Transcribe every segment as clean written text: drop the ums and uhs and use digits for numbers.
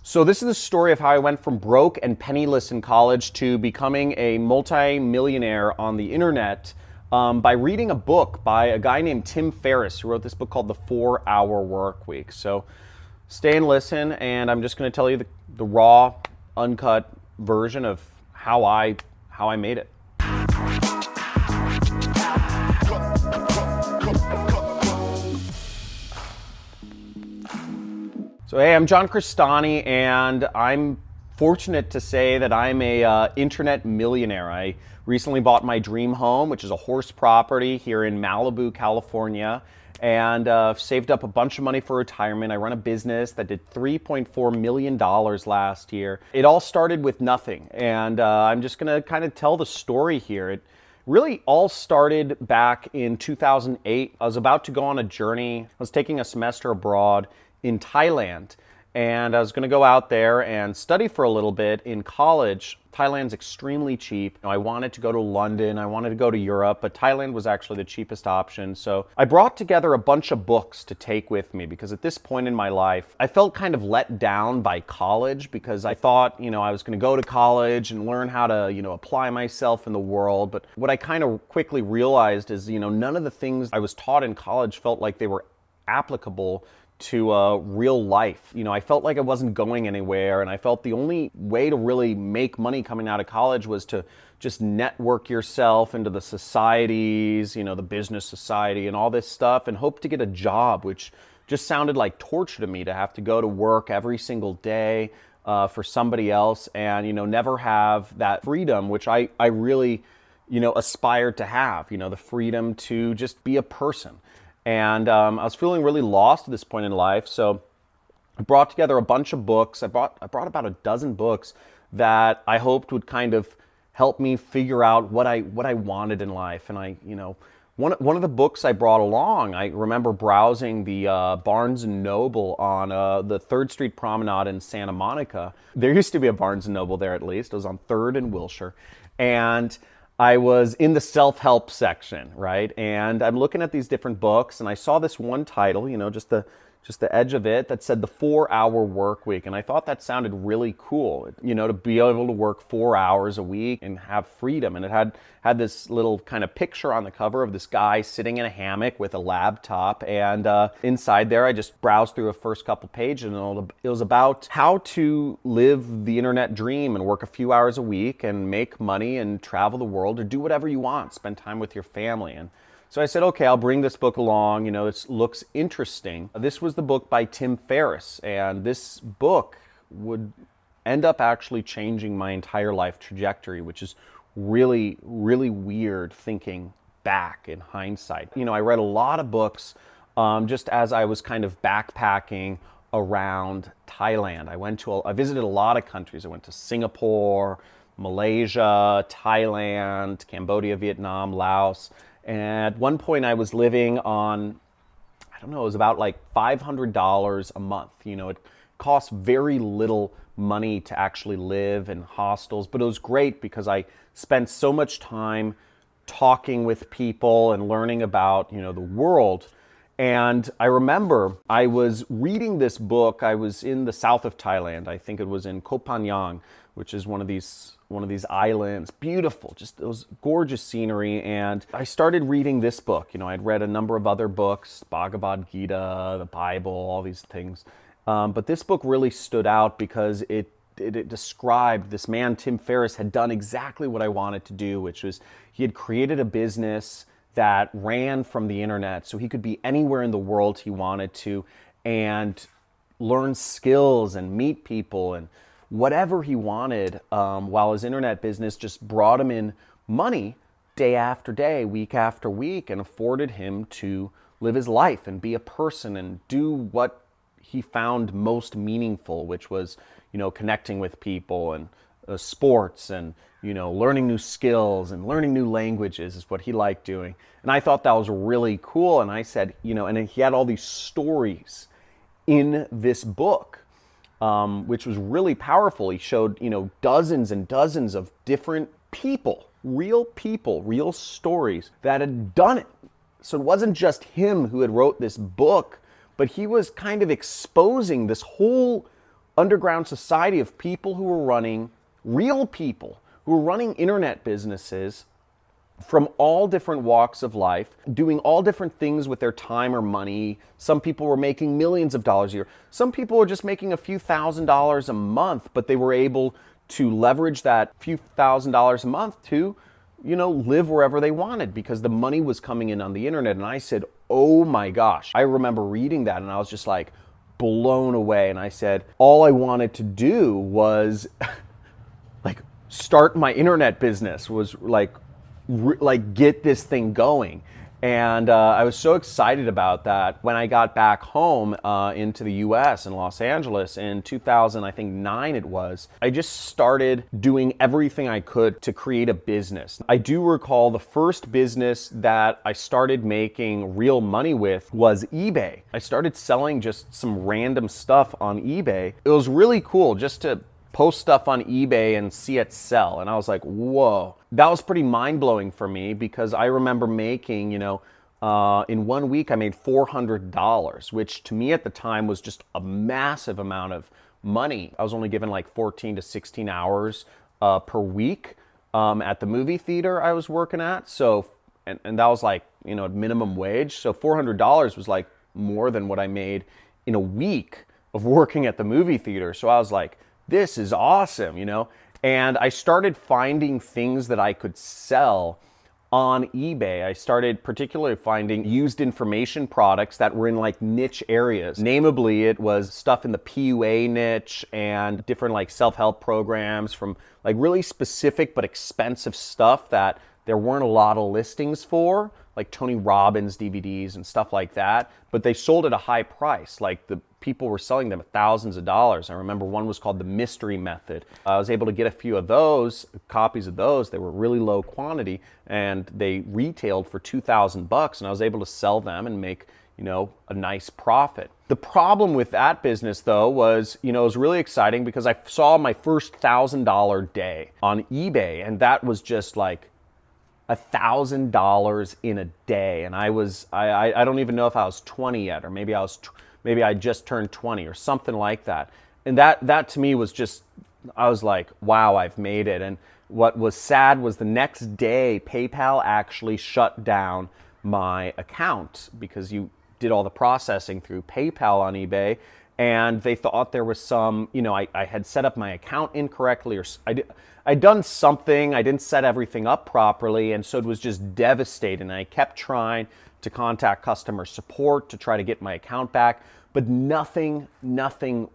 So this is the story of how I went from broke and penniless in college to becoming a multi-millionaire on the internet by reading a book by a guy named Tim Ferriss, who wrote this book called The 4 Hour Work Week. So stay and listen, and I'm just going to tell you the raw, uncut version of how I made it. So hey, I'm John Crestani, and I'm fortunate to say that I'm a internet millionaire. I recently bought my dream home, which is a horse property here in Malibu, California, and saved up a bunch of money for retirement. I run a business that did $3.4 million last year. It all started with nothing, and I'm just gonna kind of tell the story here. It really all started back in 2008. I was about to go on a journey. I was taking a semester abroad in Thailand, and I was going to go out there and study for a little bit in college. Thailand's extremely cheap. I wanted to go to London, I wanted to go to Europe, but Thailand was actually the cheapest option. So I brought together a bunch of books to take with me, because at this point in my life, I felt kind of let down by college, because I thought, I was going to go to college and learn how to, apply myself in the world. But what I kind of quickly realized is, none of the things I was taught in college felt like they were applicable to real life. I felt like I wasn't going anywhere, and I felt the only way to really make money coming out of college was to just network yourself into the societies, the business society and all this stuff, and hope to get a job, which just sounded like torture to me, to have to go to work every single day for somebody else and, never have that freedom, which I really, aspired to have, the freedom to just be a person. And I was feeling really lost at this point in life, so I brought together a bunch of books. I brought about a dozen books that I hoped would kind of help me figure out what I wanted in life. And one of the books I brought along, I remember browsing the Barnes & Noble on the 3rd Street Promenade in Santa Monica. There used to be a Barnes & Noble there, at least. It was on 3rd and Wilshire. And I was in the self-help section, right? And I'm looking at these different books, and I saw this one title, just the edge of it, that said The 4 Hour Work Week. And I thought that sounded really cool, to be able to work 4 hours a week and have freedom. And it had this little kind of picture on the cover of this guy sitting in a hammock with a laptop. And inside there, I just browsed through the first couple pages, and it was about how to live the internet dream and work a few hours a week and make money and travel the world, or do whatever you want, spend time with your family. And so I said, okay, I'll bring this book along. It looks interesting. This was the book by Tim Ferriss, and this book would end up actually changing my entire life trajectory, which is really, really weird thinking back in hindsight. I read a lot of books just as I was kind of backpacking around Thailand. I visited a lot of countries. I went to Singapore, Malaysia, Thailand, Cambodia, Vietnam, Laos. And at one point I was living on, it was about like $500 a month. It cost very little money to actually live in hostels, but it was great because I spent so much time talking with people and learning about, the world. And I remember I was reading this book. I was in the south of Thailand. I think it was in Koh Phangan, which is one of these islands. Beautiful, just it was gorgeous scenery. And I started reading this book. I'd read a number of other books, Bhagavad Gita, the Bible, all these things. But this book really stood out because it described, this man, Tim Ferriss, had done exactly what I wanted to do, which was he had created a business that ran from the internet, so he could be anywhere in the world he wanted to and learn skills and meet people and whatever he wanted, while his internet business just brought him in money day after day, week after week, and afforded him to live his life and be a person and do what he found most meaningful, which was, connecting with people and sports and, learning new skills and learning new languages is what he liked doing. And I thought that was really cool. And I said, and he had all these stories in this book, which was really powerful. He showed, dozens and dozens of different people, real stories that had done it. So it wasn't just him who had wrote this book, but he was kind of exposing this whole underground society of people who were running, real people who were running internet businesses from all different walks of life, doing all different things with their time or money. Some people were making millions of dollars a year. Some people were just making a few $1,000s a month, but they were able to leverage that few $1,000s a month to, live wherever they wanted because the money was coming in on the internet. And I said, oh my gosh. I remember reading that and I was just like blown away. And I said, all I wanted to do was like start my internet business, was like get this thing going. And I was so excited about that. When I got back home into the US in Los Angeles in 2009 it was, I just started doing everything I could to create a business. I do recall the first business that I started making real money with was eBay. I started selling just some random stuff on eBay. It was really cool just to post stuff on eBay and see it sell. And I was like, whoa. That was pretty mind-blowing for me because I remember making, in 1 week I made $400, which to me at the time was just a massive amount of money. I was only given like 14 to 16 hours per week at the movie theater I was working at. So, and that was like, minimum wage. So $400 was like more than what I made in a week of working at the movie theater. So I was like, this is awesome, And I started finding things that I could sell on eBay. I started particularly finding used information products that were in like niche areas. Namely, it was stuff in the PUA niche and different like self-help programs from like really specific but expensive stuff that there weren't a lot of listings for, like Tony Robbins DVDs and stuff like that, but they sold at a high price. Like the people were selling them at thousands of dollars. I remember one was called the Mystery Method. I was able to get a few of those, copies of those. They were really low quantity and they retailed for $2,000 and I was able to sell them and make, a nice profit. The problem with that business though was, it was really exciting because I saw my first $1,000 day on eBay and that was just like $1,000 in a day. And I don't even know if I was 20 yet, or maybe I just turned 20 or something like that. And that to me was just, I was like, wow, I've made it. And what was sad was the next day, PayPal actually shut down my account because you did all the processing through PayPal on eBay. And they thought there was some, I had set up my account incorrectly, or I'd done something, I didn't set everything up properly, and so it was just devastating. I kept trying to contact customer support to try to get my account back, but nothing,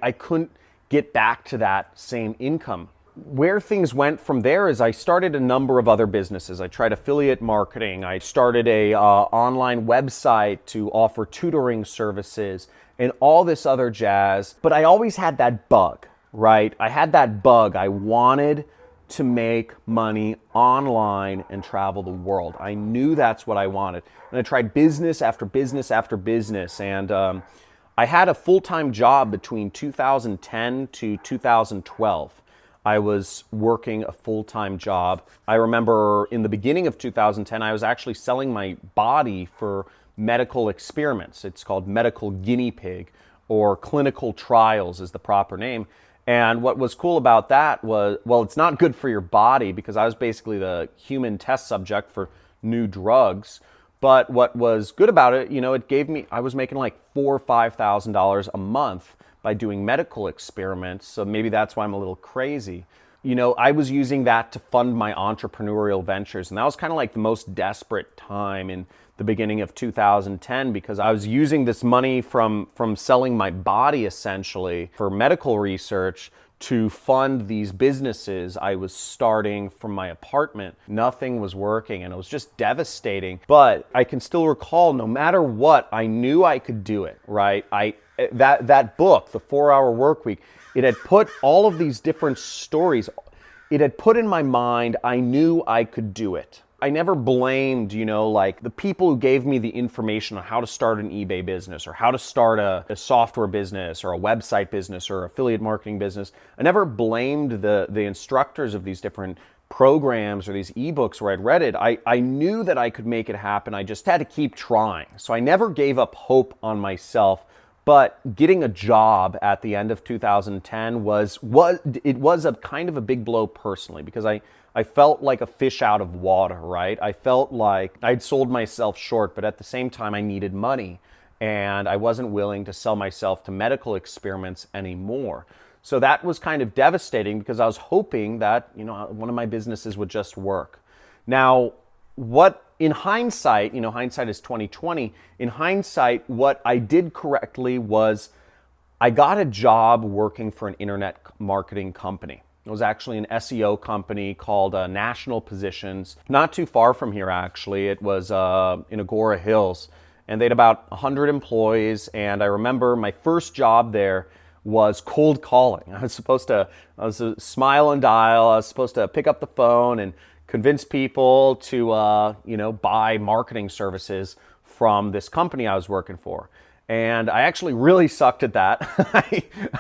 I couldn't get back to that same income. Where things went from there is I started a number of other businesses. I tried affiliate marketing, I started a online website to offer tutoring services, and all this other jazz. But I always had that bug, right? I had that bug. I wanted to make money online and travel the world. I knew that's what I wanted. And I tried business after business after business. And I had a full-time job between 2010 to 2012. I was working a full-time job. I remember in the beginning of 2010, I was actually selling my body for medical experiments. It's called medical guinea pig, or clinical trials is the proper name. And what was cool about that was, well, it's not good for your body because I was basically the human test subject for new drugs. But what was good about it, it gave me, I was making like $4,000 or $5,000 a month by doing medical experiments. So maybe that's why I'm a little crazy. I was using that to fund my entrepreneurial ventures. And that was kind of like the most desperate time in the beginning of 2010 because I was using this money from selling my body essentially for medical research to fund these businesses I was starting from my apartment. Nothing was working and it was just devastating. But I can still recall, no matter what, I knew I could do it, right? That book, The 4-Hour Workweek, it had put all of these different stories, it had put in my mind, I knew I could do it. I never blamed, like the people who gave me the information on how to start an eBay business or how to start a software business or a website business or affiliate marketing business. I never blamed the instructors of these different programs or these ebooks where I'd read it. I knew that I could make it happen. I just had to keep trying. So I never gave up hope on myself. But getting a job at the end of 2010 was a kind of a big blow personally, because I felt like a fish out of water, right? I felt like I'd sold myself short, but at the same time I needed money, and I wasn't willing to sell myself to medical experiments anymore. So that was kind of devastating, because I was hoping that, one of my businesses would just work. Now, what in hindsight, hindsight is 2020. In hindsight, what I did correctly was I got a job working for an internet marketing company. It was actually an SEO company called National Positions, not too far from here actually. It was in Agora Hills, and they had about 100 employees. And I remember my first job there was cold calling. I was a smile and dial. I was supposed to pick up the phone and convince people to buy marketing services from this company I was working for. And I actually really sucked at that.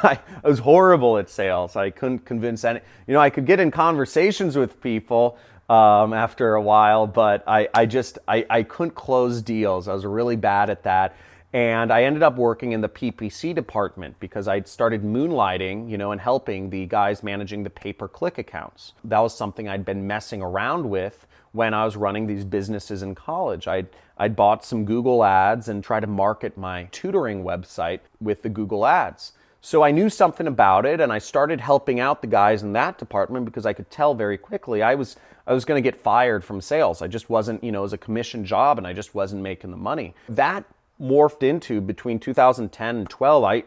I was horrible at sales. I couldn't convince any. I could get in conversations with people after a while, but I couldn't close deals. I was really bad at that. And I ended up working in the PPC department because I'd started moonlighting, and helping the guys managing the pay-per-click accounts. That was something I'd been messing around with when I was running these businesses in college. I'd bought some Google ads and tried to market my tutoring website with the Google ads. So I knew something about it, and I started helping out the guys in that department because I could tell very quickly I was going to get fired from sales. I just wasn't, it was a commission job, and I just wasn't making the money. That morphed into, between 2010 and 12,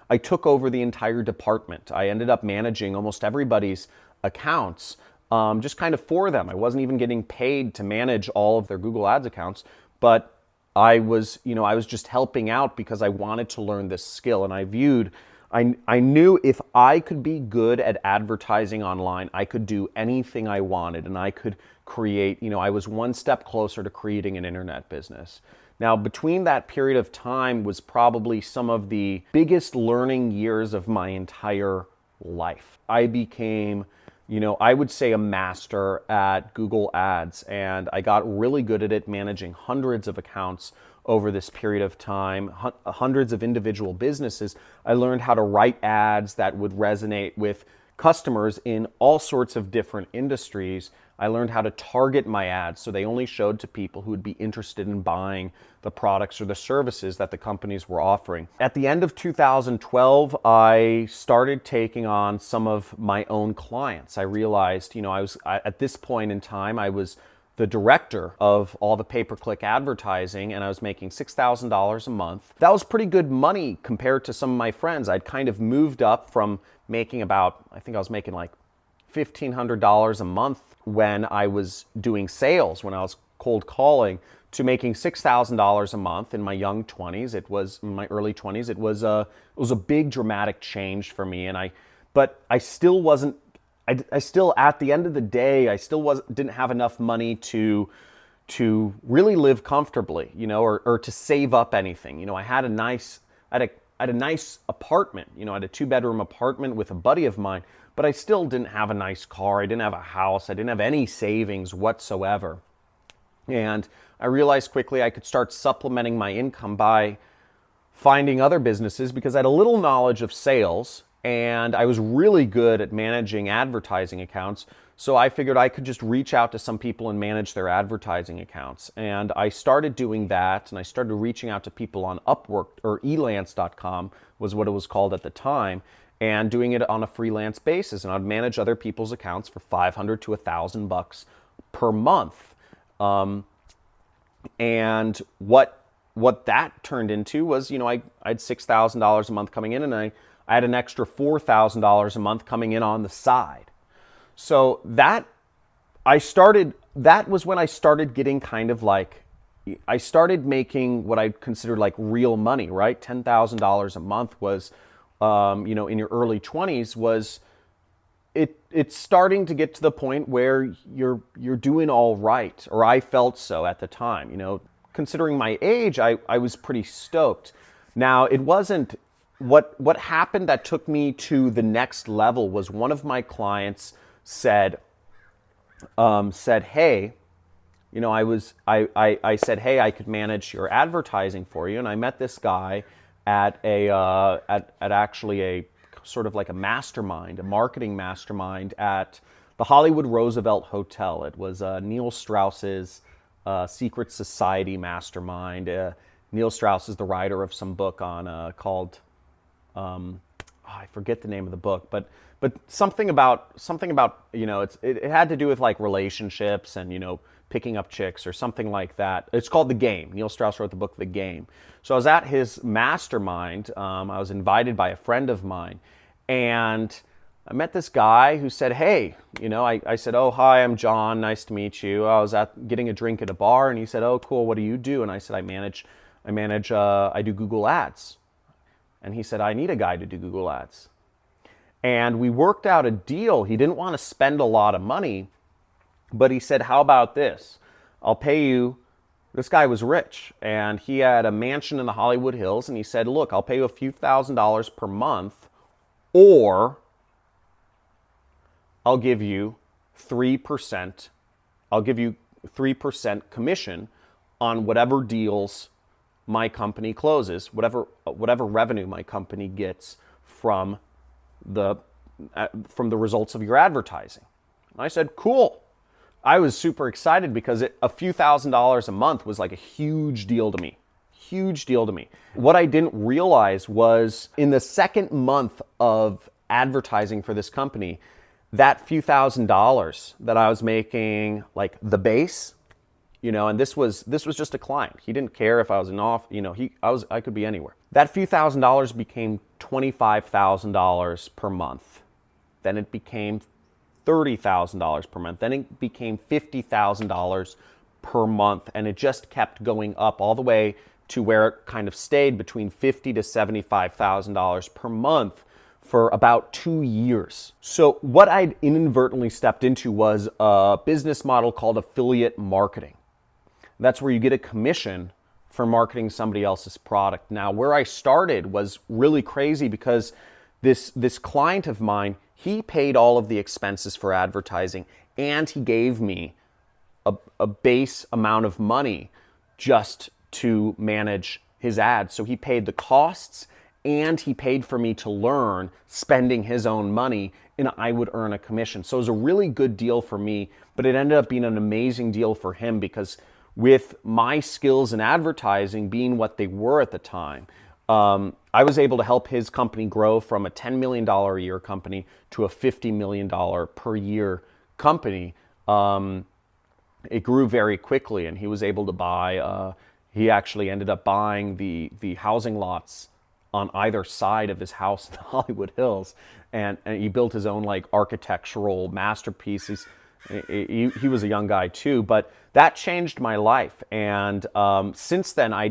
I took over the entire department. I ended up managing almost everybody's accounts, just kind of for them. I wasn't even getting paid to manage all of their Google Ads accounts, but I was just helping out because I wanted to learn this skill. And I knew if I could be good at advertising online, I could do anything I wanted, and I could create, I was one step closer to creating an internet business. Now, between that period of time was probably some of the biggest learning years of my entire life. I became, I would say, a master at Google Ads, and I got really good at it, managing hundreds of accounts over this period of time, hundreds of individual businesses. I learned how to write ads that would resonate with customers in all sorts of different industries. I learned how to target my ads so they only showed to people who would be interested in buying the products or the services that the companies were offering. At the end of 2012, I started taking on some of my own clients. I realized, at this point in time, I was the director of all the pay-per-click advertising, and I was making $6,000 a month. That was pretty good money compared to some of my friends. I'd kind of moved up from making I think I was making like $1,500 a month when I was doing sales, when I was cold calling, to making $6,000 a month in my young 20s. It was in my early 20s. It was a big dramatic change for me, but I still wasn't. I still, at the end of the day, I still didn't have enough money to really live comfortably, or to save up anything. I had a nice apartment, I had a 2-bedroom apartment with a buddy of mine, but I still didn't have a nice car. I didn't have a house. I didn't have any savings whatsoever. And I realized quickly I could start supplementing my income by finding other businesses, because I had a little knowledge of sales and I was really good at managing advertising accounts. So I figured I could just reach out to some people and manage their advertising accounts. And I started doing that, and I started reaching out to people on Upwork, or elance.com was what it was called at the time, and doing it on a freelance basis. And I'd manage other people's accounts for $500 to $1,000 per month. And what that turned into was, I had $6,000 a month coming in, and I had an extra $4,000 a month coming in on the side. So that was when I started getting kind of like, I started making what I considered like real money, right? $10,000 a month was, in your early 20s was, it's starting to get to the point where you're doing all right, or I felt so at the time. Considering my age, I was pretty stoked. Now, it wasn't, what happened that took me to the next level was one of my clients said, hey, I said, hey, I could manage your advertising for you. And I met this guy at at actually a sort of like a mastermind, a marketing mastermind at the Hollywood Roosevelt Hotel. It was Neil Strauss's secret society mastermind. Neil Strauss is the writer of some book on called I forget the name of the book, but something about it had to do with like relationships and picking up chicks or something like that. It's called The Game. Neil Strauss wrote the book The Game. So I was at his mastermind. I was invited by a friend of mine, and I met this guy who said, "Hey, I said, oh, hi, I'm John. Nice to meet you. I was getting a drink at a bar," and he said, "Oh, cool. What do you do?" And I said, I do Google Ads." And he said, "I need a guy to do Google Ads." And we worked out a deal. He didn't want to spend a lot of money, but he said, "How about this? I'll pay you." This guy was rich, and he had a mansion in the Hollywood Hills, and he said, "Look, I'll pay you a few $1,000s per month, or I'll give you 3%. I'll give you 3% commission on whatever deals my company closes, whatever revenue my company gets from the results of your advertising." And I said, "Cool." I was super excited because a few $1,000s a month was like a huge deal to me. Huge deal to me. What I didn't realize was in the second month of advertising for this company, that few $1,000s that I was making, like the base, and this was just a client. He didn't care if I was I could be anywhere. That few $1,000s became $25,000 per month. Then it became $30,000 per month. Then it became $50,000 per month, and it just kept going up all the way to where it kind of stayed between $50,000 to $75,000 per month for about 2 years. So what I'd inadvertently stepped into was a business model called affiliate marketing. That's where you get a commission for marketing somebody else's product. Now, where I started was really crazy because this client of mine, he paid all of the expenses for advertising, and he gave me a base amount of money just to manage his ads. So he paid the costs, and he paid for me to learn, spending his own money, and I would earn a commission. So it was a really good deal for me, but it ended up being an amazing deal for him because with my skills in advertising being what they were at the time, I was able to help his company grow from a $10 million a year company to a $50 million per year company. It grew very quickly, and he was able to buy, he actually ended up buying the housing lots on either side of his house in the Hollywood Hills, and he built his own like architectural masterpieces. He was a young guy too, but that changed my life. And since then, I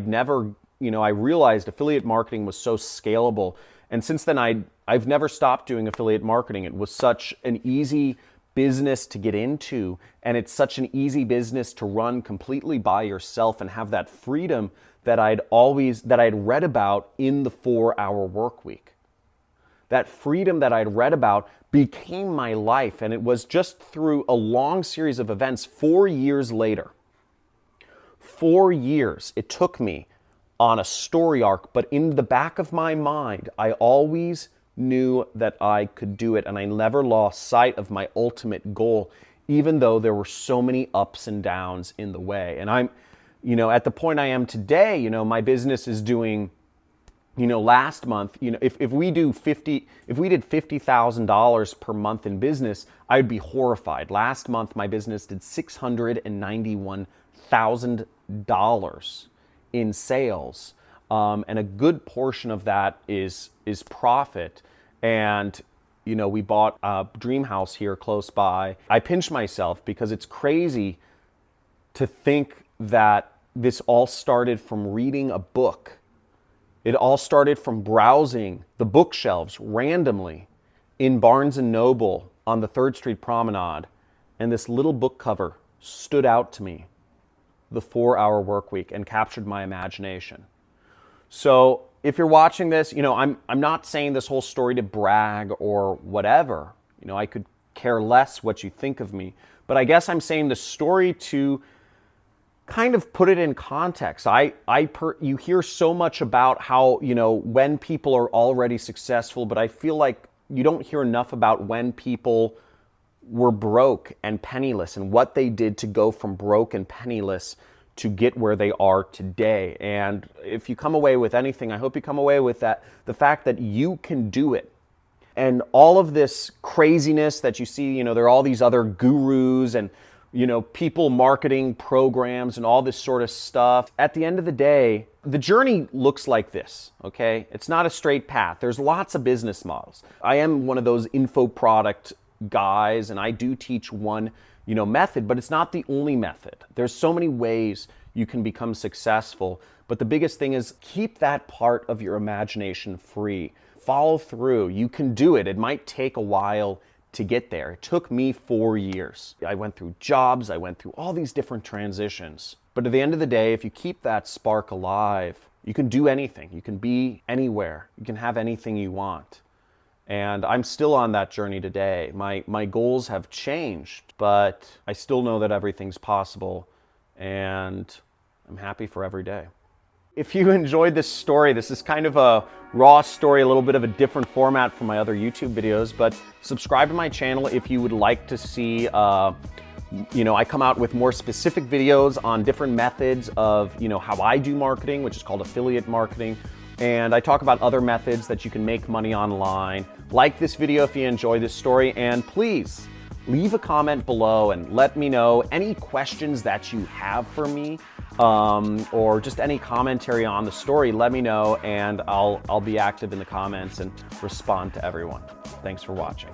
realized affiliate marketing was so scalable. And since then, I've never stopped doing affiliate marketing. It was such an easy business to get into, and it's such an easy business to run completely by yourself and have that freedom that I'd read about in the 4-Hour Work Week. That freedom that I'd read about became my life, and it was just through a long series of events 4 years later. 4 years it took me on a story arc, but in the back of my mind, I always knew that I could do it, and I never lost sight of my ultimate goal, even though there were so many ups and downs in the way. And I'm, at the point I am today, my business is doing, last month, if we did $50,000 per month in business, I'd be horrified. Last month, my business did $691,000 in sales, and a good portion of that is profit. And we bought a dream house here close by. I pinch myself because it's crazy to think that this all started from reading a book. It all started from browsing the bookshelves randomly in Barnes & Noble on the 3rd Street Promenade, and this little book cover stood out to me, The 4-Hour Work Week, and captured my imagination. So if you're watching this, I'm not saying this whole story to brag or whatever. I could care less what you think of me, but I guess I'm saying the story to kind of put it in context. You hear so much about how, when people are already successful, but I feel like you don't hear enough about when people were broke and penniless and what they did to go from broke and penniless to get where they are today. And if you come away with anything, I hope you come away with the fact that you can do it. And all of this craziness that you see, there are all these other gurus and, people marketing programs and all this sort of stuff. At the end of the day, the journey looks like this, okay? It's not a straight path. There's lots of business models. I am one of those info product guys, and I do teach one, method, but it's not the only method. There's so many ways you can become successful, but the biggest thing is keep that part of your imagination free. Follow through. You can do it. It might take a while to get there. It took me 4 years. I went through jobs. I went through all these different transitions. But at the end of the day, if you keep that spark alive, you can do anything. You can be anywhere. You can have anything you want. And I'm still on that journey today. My goals have changed, but I still know that everything's possible, and I'm happy for every day. If you enjoyed this story, this is kind of a raw story, a little bit of a different format from my other YouTube videos, but subscribe to my channel if you would like to see, I come out with more specific videos on different methods of, how I do marketing, which is called affiliate marketing. And I talk about other methods that you can make money online. Like this video if you enjoy this story, and please leave a comment below and let me know any questions that you have for me, or just any commentary on the story. Let me know, and I'll be active in the comments and respond to everyone. Thanks for watching.